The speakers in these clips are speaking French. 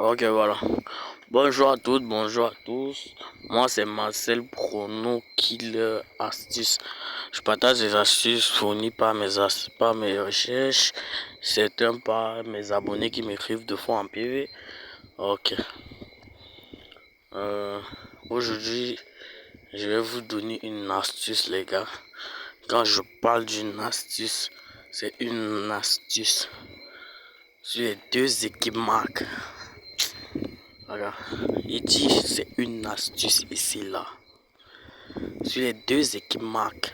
Ok, voilà. Bonjour à toutes, bonjour à tous. Moi, c'est Marcel Prono Killer Astuce. Je partage des astuces fournies par par mes recherches. Certains par mes abonnés qui m'écrivent deux fois en PV. Ok. Aujourd'hui, je vais vous donner une astuce, les gars. Quand je parle d'une astuce, c'est une astuce sur les deux équipes marques. Voilà, il dit c'est une astuce ici là. Sur les deux équipes marques.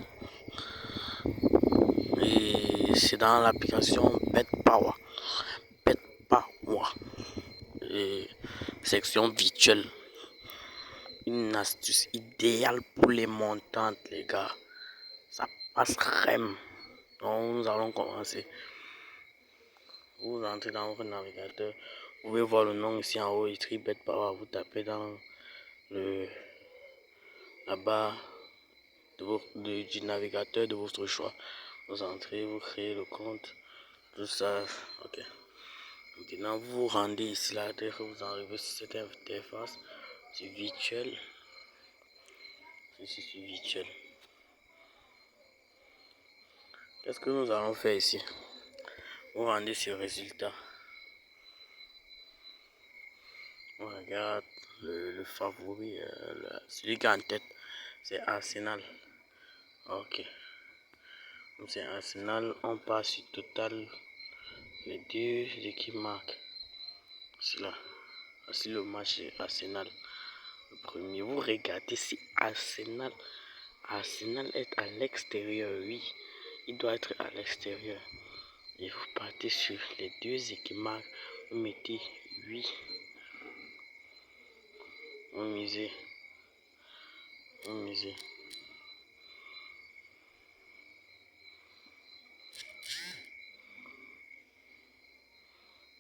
Et c'est dans l'application BetPower. BetPower. Et section virtuelle. Une astuce idéale pour les montantes, les gars. Ça passe crème. Donc nous allons commencer. Vous entrez dans votre navigateur. Vous pouvez voir le nom ici en haut, écrit BetPower. Vous tapez dans la barre du navigateur de votre choix. Vous entrez, vous créez le compte, tout ça. Ok. Maintenant, vous vous rendez ici là, dès que vous arrivez sur cette interface, c'est virtuel. Ici, c'est virtuel. Qu'est-ce que nous allons faire ici? Vous rendez sur résultat. On regarde le favori, celui qui est en tête, c'est Arsenal. Ok. Donc c'est Arsenal, on passe sur total. Les deux équipes marquent. C'est là. Voici le match Arsenal. Le premier. Vous regardez si Arsenal est à l'extérieur. Oui, il doit être à l'extérieur. Et vous partez sur les deux équipes marques. Vous mettez 8. Vous misez.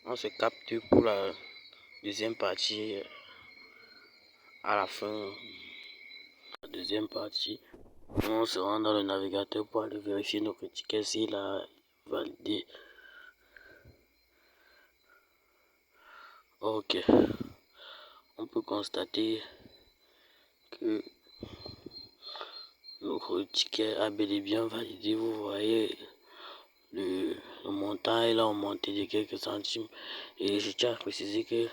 On se capture pour la deuxième partie à la fin. La deuxième partie, on se rend dans le navigateur pour aller vérifier nos tickets s'il a validé. Ok. On peut constater que notre ticket a bel et bien validé. Vous voyez, le montant est là augmenté de quelques centimes. Et je tiens à préciser que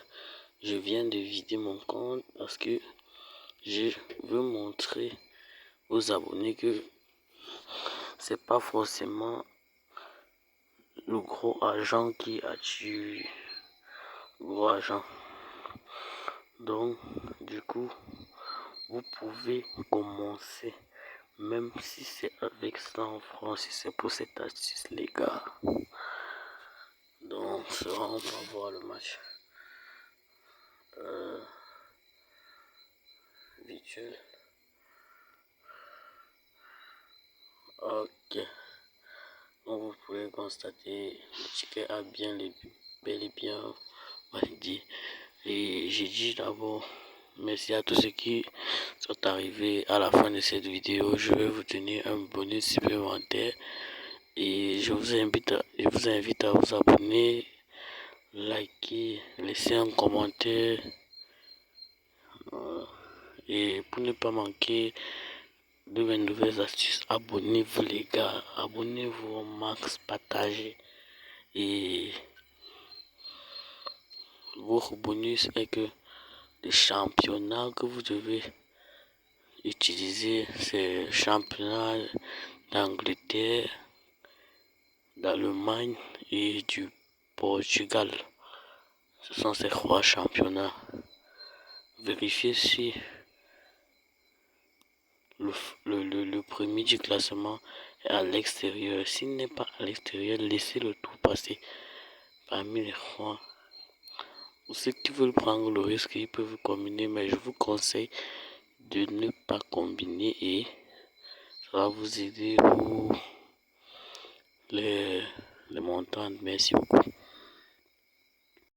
je viens de vider mon compte parce que je veux montrer aux abonnés que c'est pas forcément le gros argent qui attire le gros argent. Donc, du coup, vous pouvez commencer, même si c'est avec 100 francs, si c'est pour cette astuce, les gars. Donc, on va voir le match virtuel. Ok. Donc, vous pouvez constater le ticket a bel et bien validé. Et j'ai dit d'abord merci à tous ceux qui sont arrivés à la fin de cette vidéo. Je vais vous donner un bonus supplémentaire. Et je vous invite à vous abonner, liker, laisser un commentaire. Et pour ne pas manquer de mes nouvelles astuces, abonnez-vous les gars. Abonnez-vous au max, partagez. Et votre bonus est que les championnats que vous devez utiliser, c'est championnat d'Angleterre, d'Allemagne et du Portugal. Ce sont ces trois championnats. Vérifiez si le premier du classement est à l'extérieur. S'il n'est pas à l'extérieur, laissez le tout passer parmi les trois. Pour ceux qui veulent prendre le risque, ils peuvent combiner, mais je vous conseille de ne pas combiner et ça va vous aider pour les montants. Merci beaucoup.